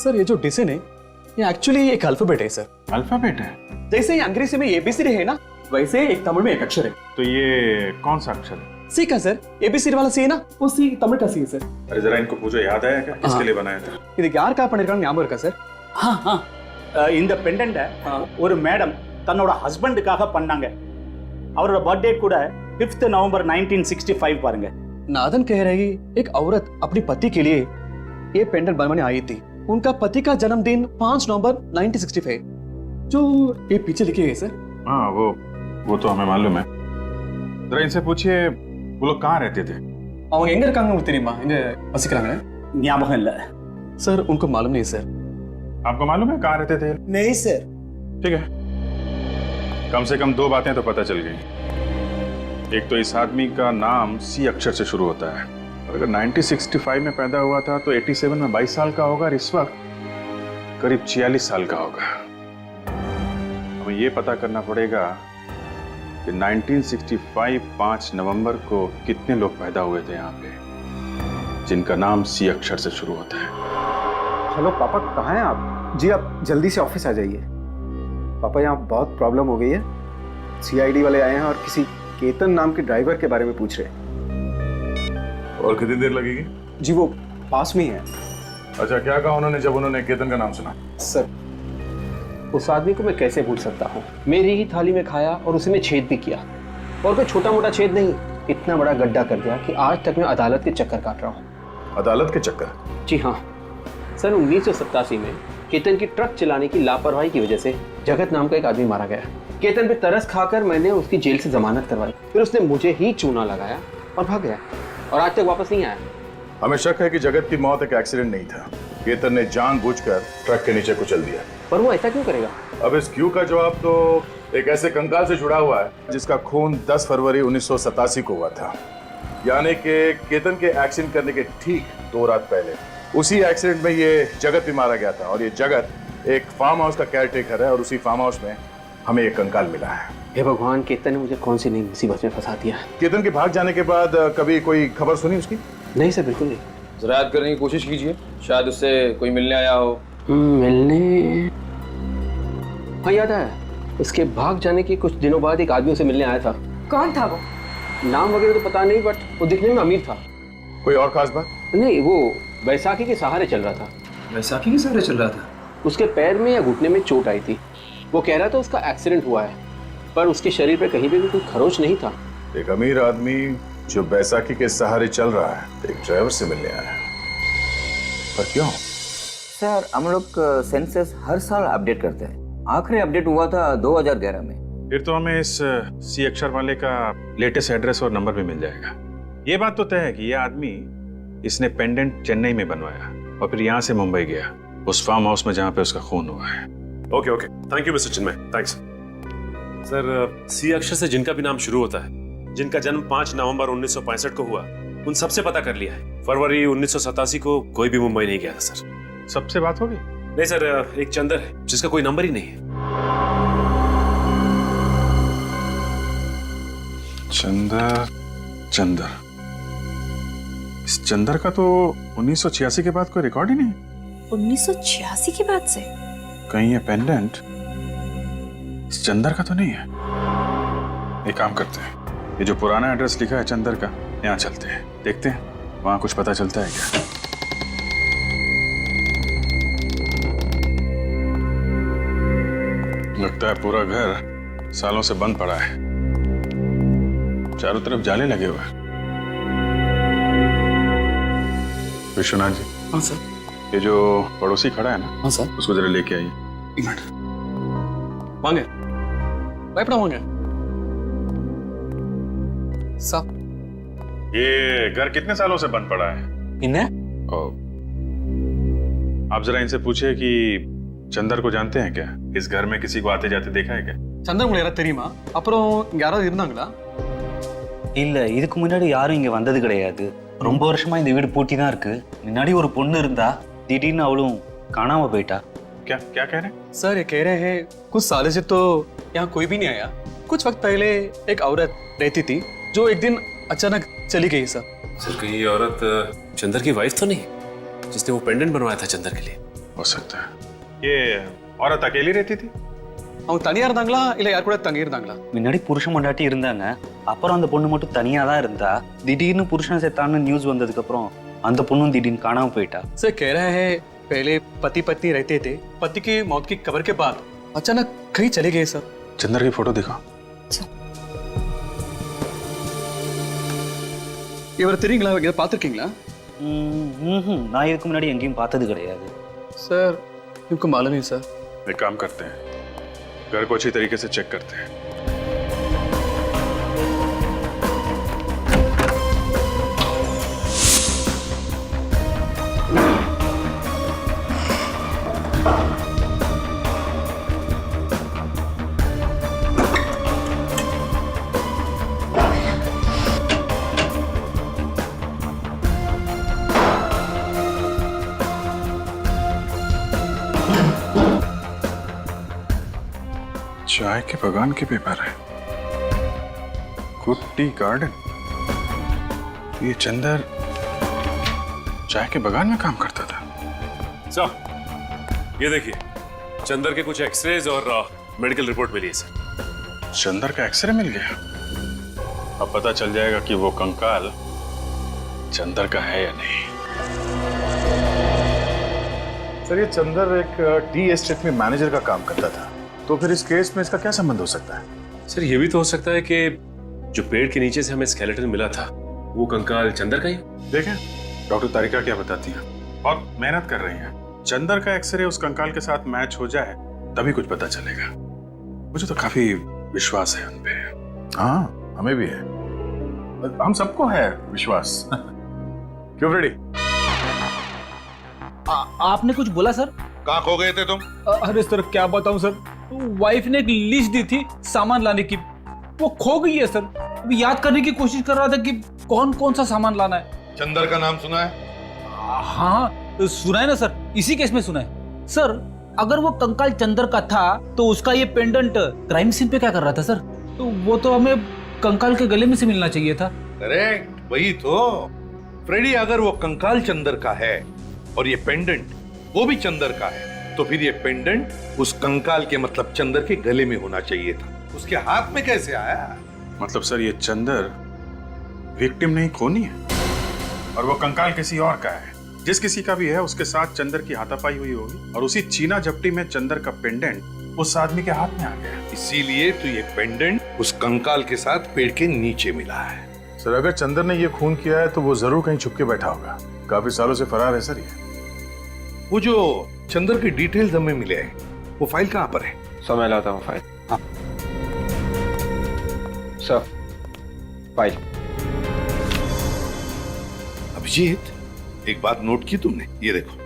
Speaker 3: सर, ये जो डिजाइन है ये एक्चुअली एक अल्फाबेट है सर।
Speaker 4: अल्फाबेट है?
Speaker 3: जैसे ही अंग्रेजी में ABCD है ना, वैसे एक तमिल में एक अक्षर है।
Speaker 4: तो ये कौन सा अक्षर है?
Speaker 3: सी का सर। ABCD वाला सी है ना, वो सी तमिल का सी है सर।
Speaker 4: अरे जरा इनको पूछो, याद आया क्या किसके लिए बनाया था?
Speaker 3: இதுக்கு யார் கா பண்ணிருக்காங்க ஞாபகம் இருக்கா சார்?
Speaker 6: இந்த பெண்டன்ட்டை ஒரு மேடம் தன்னோட ஹஸ்பண்டுக்காக பண்ணாங்க. அவரோட बर्थडे கூட 5th नवंबर 1965 பாருங்க.
Speaker 3: नादन कह रही एक औरत अपने पति के लिए ये पेंडेंट बनवाने आई थी। उनका पति का जन्मदिन 5 नवंबर 1965, जो ये पीछे लिखे गए सर।
Speaker 4: हाँ, वो तो हमें मालूम है। जरा इनसे पूछिए, वो लोग कहाँ रहते थे?
Speaker 3: அவங்க எங்க இருக்காங்க உங்களுக்கு தெரியுமா? எங்க வசிக்கிறாங்க?
Speaker 6: ஞாபகம் இல்ல
Speaker 3: सर, उनको मालूम नहीं सर।
Speaker 4: आपको मालूम है कहाँ रहते थे?
Speaker 9: नहीं सर।
Speaker 4: ठीक है, कम से कम 2 बातें तो पता चल गई। एक तो इस आदमी का नाम C अक्षर से शुरू होता है। अगर 1965 में पैदा हुआ था तो 87 में 22 साल का होगा और इस वक्त करीब 46 साल का होगा। हमें ये पता करना पड़ेगा कि 1965 5 नवंबर को कितने लोग पैदा हुए थे यहाँ पे जिनका नाम C अक्षर से शुरू होता है।
Speaker 9: हेलो पापा, कहाँ हैं आप? जी आप जल्दी से ऑफिस आ जाइए। पापा, यहाँ बहुत प्रॉब्लम हो गई है। CID वाले आए हैं और किसी केतन नाम के ड्राइवर के बारे में पूछ रहे हैं।
Speaker 13: और कितनी देर लगेगी?
Speaker 9: जी वो पास में ही है।
Speaker 13: अच्छा, क्या कहा उन्होंने जब उन्होंने केतन का नाम सुना?
Speaker 14: सर, उस आदमी को मैं कैसे भूल सकता हूँ? मेरी ही थाली में खाया और उसी में छेद भी किया, और कोई छोटा मोटा छेद नहीं, इतना बड़ा गड्ढा कर दिया कि आज तक मैं अदालत के चक्कर काट रहा हूँ।
Speaker 13: अदालत के चक्कर?
Speaker 14: जी हाँ। सन 1987 में केतन की ट्रक चलाने की लापरवाही की वजह से जगत नाम का एक आदमी मारा गया। केतन पे तरस खाकर मैंने उसकी जेल से जमानत करवाई, फिर उसने मुझे ही चूना लगाया और भाग गया, और आज तक वापस नहीं आया।
Speaker 13: हमें शक है कि जगत की मौत एक एक्सीडेंट नहीं था। केतन ने जानबूझकर ट्रक के नीचे कुचल दिया।
Speaker 14: पर वो ऐसा क्यों करेगा?
Speaker 13: अब इस क्यों का जवाब तो एक ऐसे कंकाल से जुड़ा हुआ है जिसका खून 10 फरवरी 1987 को हुआ था, यानी कि केतन के एक्शन करने के ठीक 2 रात पहले उसी एक्सीडेंट में ये जगत भी मारा गया था और ये जगत एक फार्म हाउस का केयरटेकर है और उसी फार्म हाउस में हमें एक कंकाल मिला है।
Speaker 14: हे भगवान, केतन ने मुझे कौन सी नई मुसीबत में फंसा दिया।
Speaker 13: केतन के भाग जाने के बाद कभी कोई खबर सुनी उसकी?
Speaker 14: नहीं सर, बिल्कुल नहीं।
Speaker 8: जरा याद करने की कोशिश कीजिए, शायद उससे कोई मिलने आया हो।
Speaker 14: मिलने? हाँ याद है, उसके भाग जाने के कुछ दिनों बाद एक आदमी उसे मिलने आया था।
Speaker 12: कौन था वो?
Speaker 14: नाम वगैरह तो पता नहीं, बट वो दिखने में अमीर था।
Speaker 13: कोई और खास बात?
Speaker 14: नहीं, वो बैसाखी के सहारे चल रहा था।
Speaker 8: बैसाखी के सहारे चल रहा था?
Speaker 14: उसके पैर में या घुटने में चोट आई थी। वो कह रहा था उसका एक्सीडेंट हुआ है, पर उसके शरीर पे कहीं पे भी कोई खरोच नहीं था।
Speaker 13: एक अमीर आदमी जो बैसाखी के सहारे चल रहा है, एक ड्राइवर से मिलने आया है, पर क्यों?
Speaker 15: सर, हम लोग सेंसस हर साल अपडेट करते हैं। आखिरी अपडेट हुआ था 2011 में।
Speaker 4: फिर तो हमें इस सी अक्षर वाले का लेटेस्ट एड्रेस और नंबर भी मिल जाएगा। ये बात तो तय है कि ये आदमी, इसने पेंडेंट चेन्नई में बनवाया और फिर यहाँ से मुंबई गया, उस फार्म हाउस में जहाँ पे उसका खून हुआ है।
Speaker 5: Okay okay, thank you mister Chinmay, thanks. Sir, C अक्षर से जिनका भी नाम शुरू होता है, जिनका जन्म 5 नवंबर 1965 को हुआ, उन सबसे पता कर लिया है। फरवरी 1987 को कोई भी मुंबई नहीं गया था सर।
Speaker 4: सबसे बात होगी?
Speaker 5: नहीं सर, एक चंदर है जिसका कोई नंबर ही नहीं है।
Speaker 4: चंदर, इस चंदर का तो 1986 के बाद कोई रिकॉर्ड ही नहीं।
Speaker 12: 1986 के बाद से?
Speaker 4: कहीं ये पेंडेंट इस चंदर का तो नहीं है। एक काम करते हैं, ये जो पुराना एड्रेस लिखा है चंदर का, यहाँ चलते हैं, देखते हैं वहां कुछ पता चलता है क्या। लगता है पूरा घर सालों से बंद पड़ा है, चारों तरफ जाले लगे हुए हैं। विश्वनाथ जी।
Speaker 3: हाँ सर।
Speaker 4: ये जो पड़ोसी खड़ा है ना,
Speaker 3: हाँ सर,
Speaker 4: उसको जरा लेके आइए।
Speaker 3: एक मिनट। वांगे भयपड़ा वांगे साहब,
Speaker 4: ये घर कितने सालों से बंद पड़ा है?
Speaker 3: इन्हें
Speaker 4: आप जरा इनसे पूछिए कि चंदर को जानते हैं क्या? इस घर में किसी को आते जाते देखा है क्या?
Speaker 3: चंदर मुझे தெரியுமா? அப்புறம் யாராவது இருந்தாங்களா?
Speaker 6: இல்ல, இதுக்கு முன்னாடி யாரும் இங்க வந்தது கிடையாது. ரொம்ப வருஷமா இந்த வீடு பூட்டி தான் இருக்கு. முன்னாடி ஒரு பொண்ணு இருந்தா, திடீர்னு அவளும் காணாம போயிட்டா.
Speaker 4: क्या क्या कह रहे हैं?
Speaker 3: सर, ये कह रहे हैं कुछ सालों से तो यहाँ कोई भी नहीं आया। कुछ वक्त पहले एक औरत रहती थी जो एक दिन अचानक चली गई सर।
Speaker 5: सर, कहीं ये औरत चंदर की वाइफ तो नहीं, जिसने वो पेंडेंट बनवाया था चंदर के लिए?
Speaker 4: हो सकता है। ये औरत अकेली रहती थी?
Speaker 3: அவங்க தனியா இருந்தாங்களா இல்ல யார் கூட தங்கி இருந்தாங்களா?
Speaker 6: முன்னாடி புருஷன் பொண்டாட்டி இருந்தாங்க. அப்புறம் அந்த பொண்ணு மட்டும் தனியா தான் இருந்தா. திடீர்னு புருஷன் செத்தான்னு நியூஸ் வந்ததுக்கு அப்புறம் அந்த பொண்ணும் திடீர்னு காணாம போயிட்டா।
Speaker 3: सर, कह रहे हैं पहले पति पत्नी रहते थे, पति की मौत की खबर के बाद अचानक कहीं चले गए सर।
Speaker 4: चंदर की फोटो दिखा।
Speaker 3: இவர் தெரியுங்களா? இங்க பார்த்திருக்கீங்களா?
Speaker 6: நான் இதுக்கு முன்னாடி எங்கேயும் பார்த்தது கிடையாது।
Speaker 3: सर, इनको मालूम नहीं सर।
Speaker 4: एक काम करते हैं, घर को अच्छी तरीके से चेक करते हैं। चाय के बगान के पेपर है, गुड टी गार्डन। ये चंदर चाय के बगान में काम करता था।
Speaker 5: सर, ये देखिए, चंदर के कुछ एक्सरेज और मेडिकल रिपोर्ट मिली है सर।
Speaker 4: चंदर का एक्सरे मिल गया? अब पता चल जाएगा कि वो कंकाल चंदर का है या नहीं।
Speaker 13: सर, ये चंदर एक टी एस्टेट में मैनेजर का काम करता था, तो फिर इस केस में इसका क्या संबंध हो सकता है?
Speaker 5: सर, ये भी तो हो सकता है कि जो पेड़ के नीचे से हमें स्केलेटन मिला था, वो कंकाल चंदर का ही।
Speaker 4: देखें डॉक्टर तारिका क्या बताती हैं, बहुत मेहनत कर रही हैं। चंदर का एक्सरे उस कंकाल के साथ मैच हो जाए तभी कुछ पता चलेगा। मुझे तो काफी विश्वास है उन पे।
Speaker 13: हाँ, हमें भी है, हम सबको है विश्वास। क्यों फ्रेडी?
Speaker 6: आपने कुछ बोला सर?
Speaker 10: कहाँ खो गए थे तुम?
Speaker 6: अरे सर, क्या बताऊं सर, वाइफ ने एक लिस्ट दी थी सामान लाने की, वो खो गई है सर। अभी याद करने की कोशिश कर रहा था कि कौन कौन सा सामान लाना है।
Speaker 10: चंदर का नाम सुना है?
Speaker 6: हाँ, सुना है ना सर, इसी केस में सुना है सर। अगर वो कंकाल चंदर का था तो उसका ये पेंडेंट क्राइम सीन पे क्या कर रहा था सर? तो वो तो हमें कंकाल के गले में से मिलना चाहिए था।
Speaker 10: करेक्ट, वही तो फ्रेडी। अगर वो कंकाल चंदर का है और ये पेंडेंट वो भी चंदर का है, तो फिर ये पेंडेंट उस कंकाल के मतलब चंदर के गले में होना चाहिए था। उसके हाथ में कैसे आया?
Speaker 4: मतलब सर ये चंदर विक्टिम नहीं, खूनी है, और वो कंकाल किसी और का है। जिस किसी का भी है उसके साथ चंदर की हाथापाई हुई होगी और उसी चीना झपटी में चंदर का पेंडेंट उस आदमी के हाथ में आ गया।
Speaker 10: इसीलिए तो ये पेंडेंट उस कंकाल के साथ पेड़ के नीचे मिला है।
Speaker 13: सर अगर चंदर ने ये खून किया है तो वो जरूर कहीं छुप के बैठा होगा। काफी सालों से फरार है सर ये।
Speaker 10: वो जो चंदर के डिटेल्स हमें मिले हैं, वो फाइल कहाँ पर है?
Speaker 14: समय लाता हूँ फाइल।
Speaker 10: हाँ।
Speaker 14: Sir file.
Speaker 10: अभिजीत, एक बात नोट की तुमने? ये देखो,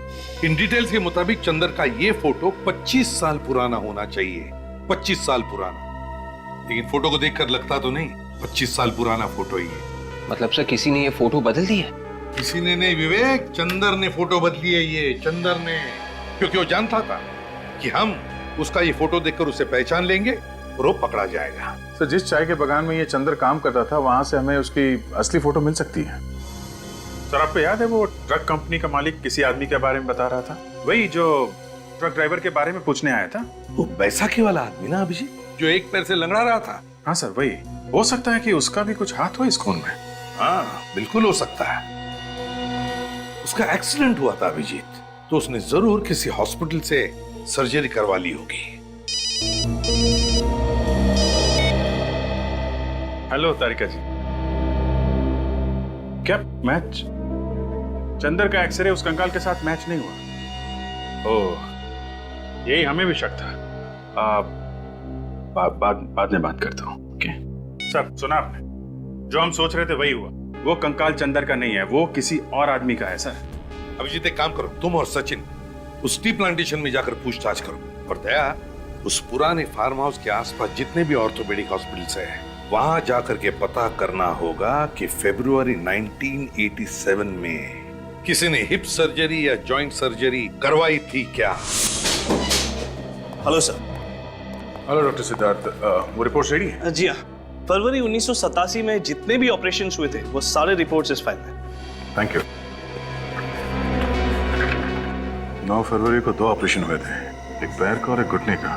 Speaker 10: इन डिटेल्स के मुताबिक चंदर का ये फोटो 25 साल पुराना होना चाहिए। 25 साल पुराना। लेकिन फोटो को देखकर लगता तो नहीं 25 साल पुराना फोटो ही है।
Speaker 14: मतलब सर किसी ने ये फोटो बदल दी है?
Speaker 10: किसी ने नहीं विवेक, चंदर ने फोटो बदली है ये, चंदर ने। क्योंकि वो जानता था कि हम उसका ये फोटो देखकर उसे पहचान लेंगे और वो पकड़ा जाएगा।
Speaker 13: सर जिस चाय के बगान में ये चंदर काम करता था वहां से हमें उसकी असली फोटो मिल सकती है।
Speaker 4: सर आपको याद है वो ट्रक कंपनी का मालिक किसी आदमी के बारे में बता रहा था? वही जो ट्रक ड्राइवर के बारे में पूछने आया था।
Speaker 10: वो बैसाखी वाला आदमी ना अभिजीत, जो एक पैर से लंगड़ा रहा था।
Speaker 4: हाँ सर वही। हो सकता है कि उसका भी कुछ हाथ हो इस खून में।
Speaker 10: हाँ बिल्कुल हो सकता है। उसका एक्सीडेंट हुआ था अभिजीत, तो उसने जरूर किसी हॉस्पिटल से सर्जरी करवा ली होगी।
Speaker 4: हेलो तारिका जी, क्या मैच? चंदर का एक्सरे उस कंकाल के साथ मैच नहीं हुआ? ओह, यही हमें भी शक था। बाद में बात करता हूँ। ओके सर, सुना आपने? जो हम सोच रहे थे वही हुआ। वो कंकाल चंदर का नहीं है, वो किसी और आदमी का है सर।
Speaker 10: अभिजीत एक काम करो, तुम और सचिन उस टी प्लांटेशन में जाकर पूछताछ करो, और दया उस पुराने फार्म हाउस के आसपास जितने भी ऑर्थोपेडिक हॉस्पिटल्स हैं वहां जाकर के पता करना होगा कि फरवरी 1987 में किसी ने हिप सर्जरी या जॉइंट सर्जरी करवाई थी क्या?
Speaker 5: Hello sir.
Speaker 13: Hello doctor Siddharth, वो रिपोर्ट रेडी है?
Speaker 16: जी हाँ, फरवरी 1987 में जितने भी ऑपरेशन हुए थे वो सारे रिपोर्ट्स इस फाइल में।
Speaker 13: Thank you. 9 फरवरी को 2 ऑपरेशन हुए थे, एक पैर का और एक घुटने का,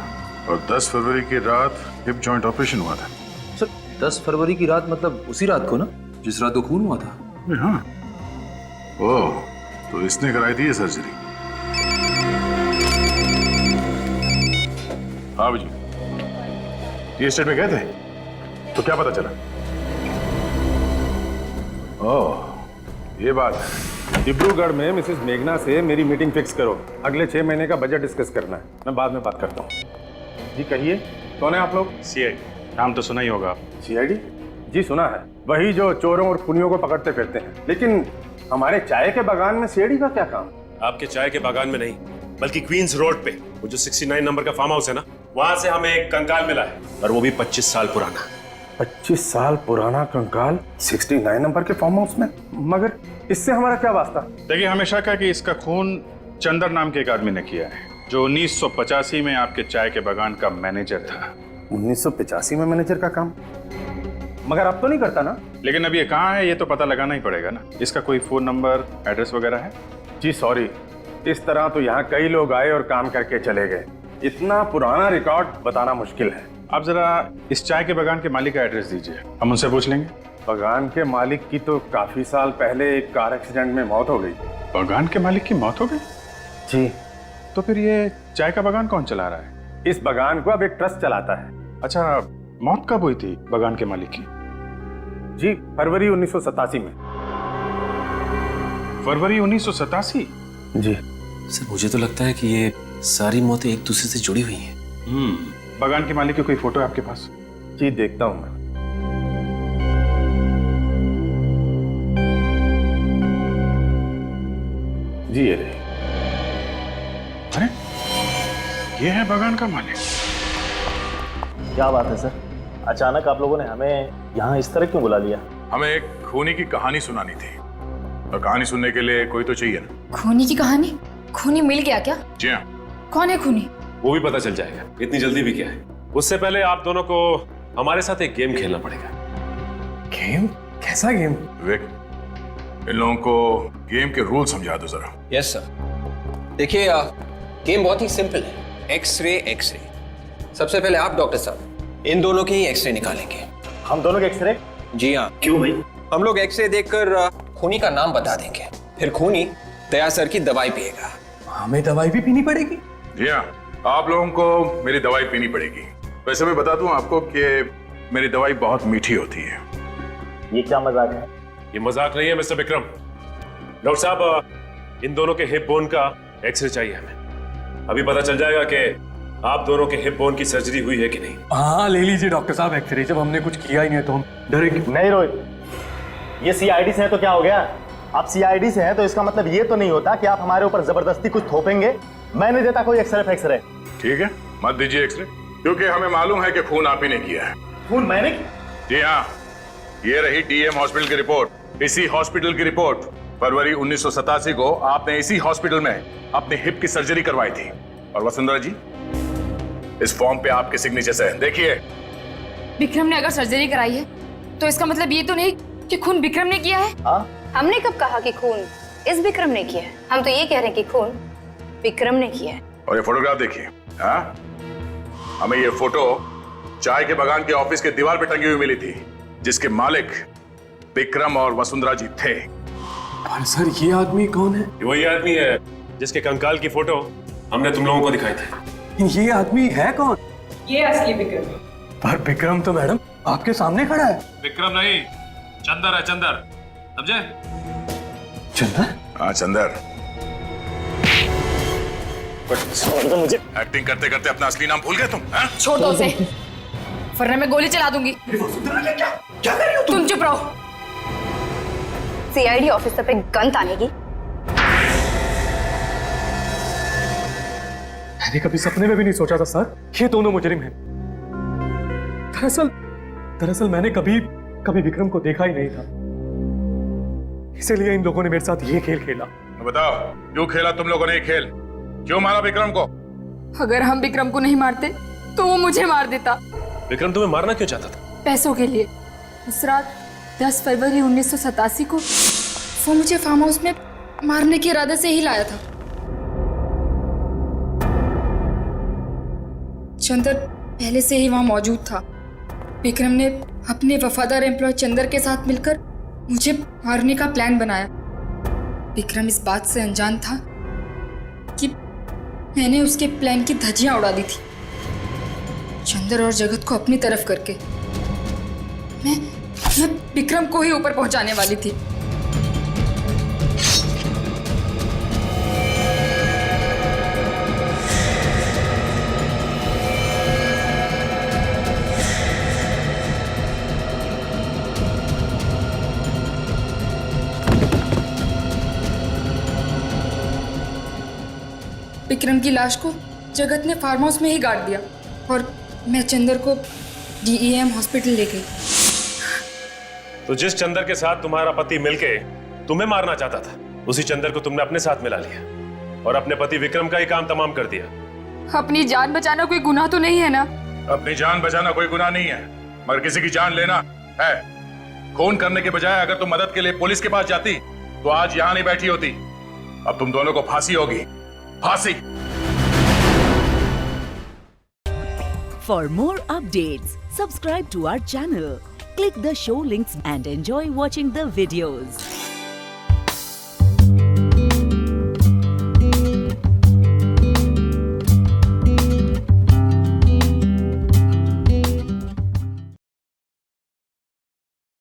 Speaker 13: और 10 फरवरी की रात हिप जॉइंट ऑपरेशन हुआ था।
Speaker 8: सर 10 फरवरी की रात मतलब उसी रात को ना, जिस रात को खून हुआ था?
Speaker 13: हाँ। ओह, तो इसने कराई थी ये सर्जरी? हाँ जी, ये स्टेट में गए थे तो क्या पता चला? ओह ये बात है।
Speaker 17: डिब्रूगढ़ में मिसेस मेघना से मेरी मीटिंग फिक्स करो, अगले 6 महीने का बजट डिस्कस करना है। मैं बाद में बात करता हूँ। जी कहिए, कौन है आप लोग?
Speaker 4: सीआईडी। नाम तो सुना ही होगा।
Speaker 17: सीआईडी? जी सुना है, वही जो चोरों और खूनियों को पकड़ते फिरते हैं। लेकिन हमारे चाय के बागान में सीआईडी का क्या काम?
Speaker 5: आपके चाय के बागान में नहीं, बल्कि क्वींस रोड पे वो जो 69 नंबर का फार्म हाउस है ना, वहां से हमें एक कंकाल मिला है, और वो भी 25 साल पुराना।
Speaker 17: 25 साल पुराना कंकाल 69 नंबर के फार्म हाउस में? मगर इससे हमारा क्या वास्ता?
Speaker 4: देखिए हमें शक है कि इसका खून चंदर नाम के एक आदमी ने किया है, जो 1985 में आपके चाय के बागान का मैनेजर था।
Speaker 17: 1985 में मैनेजर का काम? मगर अब तो नहीं करता ना?
Speaker 4: लेकिन अब ये कहाँ है ये तो पता लगाना ही पड़ेगा ना। इसका कोई फोन नंबर, एड्रेस वगैरह है?
Speaker 17: जी सॉरी, इस तरह तो यहाँ कई लोग आए और काम करके चले गए, इतना पुराना रिकॉर्ड बताना मुश्किल है।
Speaker 4: आप जरा इस चाय के बागान के मालिक का एड्रेस दीजिए, हम उनसे पूछ लेंगे।
Speaker 17: बागान के मालिक की तो काफी साल पहले एक कार एक्सीडेंट में मौत हो गई।
Speaker 4: बागान के मालिक की मौत हो गई?
Speaker 17: जी।
Speaker 4: तो फिर ये चाय का बागान कौन चला रहा है?
Speaker 17: इस बागान को अब एक ट्रस्ट चलाता है।
Speaker 4: अच्छा, मौत कब हुई थी बागान के मालिक की?
Speaker 17: जी फरवरी 1987 में।
Speaker 4: फरवरी 1987?
Speaker 17: जी
Speaker 5: सर मुझे तो लगता है कि ये सारी मौतें एक दूसरे से जुड़ी हुई हैं।
Speaker 4: बागान के मालिक की कोई फोटो है आपके पास?
Speaker 17: जी देखता हूं मैं। जी ये रही।
Speaker 4: अरे ये है बागान का मालिक।
Speaker 16: क्या बात है सर, अचानक आप लोगों ने हमें यहाँ इस तरह क्यों बुला लिया?
Speaker 13: हमें एक खूनी की कहानी सुनानी थी। और कहानी सुनने के लिए कोई तो चाहिए ना।
Speaker 7: खूनी की कहानी? खूनी मिल गया क्या?
Speaker 13: जी हाँ।
Speaker 7: कौन है खूनी?
Speaker 5: वो भी पता चल जाएगा। इतनी जल्दी भी क्या है? उससे पहले आप दोनों को हमारे साथ एक गेम खेलना पड़ेगा।
Speaker 17: गेम? कैसा गेम?
Speaker 13: विवेक, इन लोगों को गेम के रूल समझा दो जरा।
Speaker 14: Yes sir. देखिए गेम बहुत ही सिंपल है। X-ray x-ray. सबसे पहले आप डॉक्टर साहब इन दोनों के ही एक्सरे निकालेंगे।
Speaker 17: हम दोनों के एक्सरे?
Speaker 14: जी हाँ। क्यों भाई? हम लोग एक्सरे देखकर खूनी का नाम बता देंगे, फिर खूनी दया सर की दवाई पिएगा।
Speaker 17: हमें दवाई भी पीनी पड़ेगी?
Speaker 13: जी हाँ, आप लोगों को मेरी दवाई पीनी पड़ेगी। वैसे मैं बता दूं आपको कि मेरी दवाई बहुत मीठी होती है।
Speaker 17: ये क्या मजाक है?
Speaker 5: ये मजाक नहीं है मिस्टर विक्रम। डॉक्टर साहब, इन दोनों के हिप बोन का एक्सरे चाहिए हमें। अभी पता चल जाएगा कि आप दोनों के हिप बोन की सर्जरी हुई है कि नहीं।
Speaker 17: हाँ ले लीजिए डॉक्टर साहब एक्सरे, जब हमने कुछ किया ही नहीं तो हम डरेंगे नहीं। रोहित, ये सीआईडी से है तो क्या हो गया? आप सीआईडी से हैं तो इसका मतलब ये तो नहीं होता कि आप हमारे ऊपर जबरदस्ती कुछ थोपेंगे। मैं नहीं देता कोई एक्सरे फैक्सरे।
Speaker 13: ठीक है, मत दीजिए एक्सरे, क्योंकि हमें मालूम है कि खून आप ही ने किया है।
Speaker 17: खून मैंने?
Speaker 13: जी हाँ, ये रही डीएम हॉस्पिटल की रिपोर्ट। इसी हॉस्पिटल की रिपोर्ट। फरवरी 1987 को आपने इसी हॉस्पिटल में अपने हिप की सर्जरी करवाई थी। और वसुंधरा जी, इस फॉर्म पे आपके सिग्नेचर है, देखिए।
Speaker 7: विक्रम ने अगर सर्जरी कराई है तो इसका मतलब ये तो नहीं कि खून विक्रम ने किया है।
Speaker 18: हमने कब कहा कि खून इस विक्रम ने किया है? हम तो ये कह रहे हैं कि खून विक्रम ने किया है।
Speaker 13: और ये फोटोग्राफ देखिए। हाँ, हमें ये फोटो चाय के बगान के ऑफिस के दीवार पे टंगी हुई मिली थी, जिसके मालिक विक्रम और वसुंधरा जी थे।
Speaker 17: पर सर ये आदमी कौन है?
Speaker 5: वही आदमी है जिसके कंकाल की फोटो हमने तुम लोगों को दिखाई थी।
Speaker 17: ये आदमी है कौन?
Speaker 12: ये असली विक्रम।
Speaker 17: पर विक्रम तो मैडम आपके सामने खड़ा है।
Speaker 5: विक्रम नहीं, चंदर है, चंदर, समझे?
Speaker 17: चंदर?
Speaker 13: हाँ चंदर।
Speaker 17: तो मुझे
Speaker 13: एक्टिंग करते करते अपना असली नाम भूल गए तुम?
Speaker 7: छोड़ दो उसे, वरना मैं गोली चला दूंगी।
Speaker 17: क्या कर रही हो
Speaker 7: तुम? चुप रहो।
Speaker 18: सीआईडी ऑफिसर पे गन तानेगी?
Speaker 17: मैंने कभी सपने में भी नहीं सोचा था सर ये दोनों मुजरिम हैं। दरअसल मैंने कभी विक्रम को देखा ही नहीं था, इसीलिए इन लोगों ने मेरे साथ ये खेल खेला।
Speaker 13: बताओ, क्यों खेला तुम लोगों ने ये खेल? क्यों मारा विक्रम को?
Speaker 7: अगर हम विक्रम को नहीं मारते तो वो मुझे मार देता।
Speaker 5: विक्रम तुम्हें मारना क्यों चाहता था?
Speaker 7: पैसों के लिए। उस रात 10 फरवरी 1987 को वो मुझे फार्म हाउस में मारने के इरादे से ही लाया था। चंदर पहले से ही वहां मौजूद था। विक्रम ने अपने वफादार एम्प्लॉय चंदर के साथ मिलकर मुझे मारने का प्लान बनाया। विक्रम इस बात से अनजान था कि मैंने उसके प्लान की धज्जियां उड़ा दी थी, चंदर और जगत को अपनी तरफ करके। मैं विक्रम को ही ऊपर पहुंचाने वाली थी। विक्रम की लाश को जगत ने फार्म हाउस में ही गाड़ दिया और मैं चंदर को डीईएम हॉस्पिटल ले गई।
Speaker 5: तो जिस चंदर के साथ तुम्हारा पति मिलके तुम्हें मारना चाहता था, उसी चंदर को तुमने अपने साथ मिला लिया और अपने पति विक्रम का ही काम तमाम कर दिया।
Speaker 7: अपनी जान बचाना कोई गुनाह तो नहीं है ना?
Speaker 13: अपनी जान बचाना कोई गुनाह नहीं है, मगर किसी की जान लेना है। खून करने के बजाय अगर तुम मदद के लिए पुलिस के पास जाती तो आज यहाँ नहीं बैठी होती। अब तुम दोनों को फांसी होगी, फांसी।
Speaker 19: For more updates, subscribe to our channel, click the show links and enjoy watching the videos.